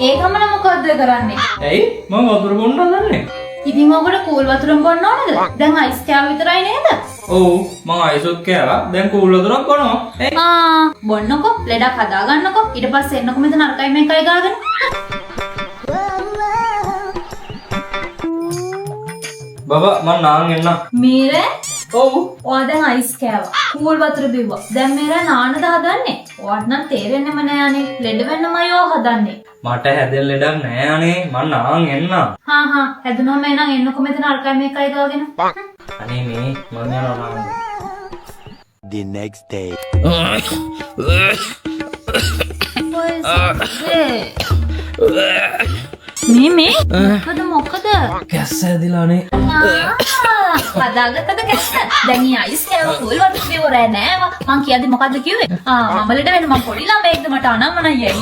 ඒ ගමන මොකද්ද කරන්නේ? ඇයි මම වතුර බොන්න හදන්නේ. ඉතින් ඔකට කූල් වතුරම බොන්න ඕනද? දැන් අයිස් කෑව විතරයි නේද? ඔව් මම අයිසොත් කෑවා. දැන් කූල් වතුරක් බොනවා. බොන්නකො ලෙඩක් හදා ගන්නකො ඊට පස්සේ එන්නකො මෙතන අරකයි මේකයි ගාගෙන. බබා මං නාන් එන්න. මීරේ ඔව් ඔයා දැන් අයිස් කෑවා. කූල් වතුර බිව්වා. දැන් මීරා නානද හදන්නේ? ඔයාට නම් තේරෙන්නෙම නෑ අනේ. ලෙඩ වෙන්නමයි ඔයා හදන්නේ. මට හැදෙන්න ලෙඩක් නෑ අනේ. මං නාන් එන්න. හැදුනම එහෙනම් එන්නකො මෙතන අරකයි මේකයි ගාගෙන. අනේ මේ මං යනවා නාන්න. The next day. මේ මොකද? කැස්ස ඇදිලානේ. හදාගත්තද කැස්ස? දැන් ඊ අයිස් කෑව කූල් වතුර බිව්ව රෑ නෑවා. මං කියද්දි මොකද්ද කිව්වේ? මම ලෙඩ වෙන්න මං පොඩි ළමයෙක්ද මට අනම්මනයි අයියේ.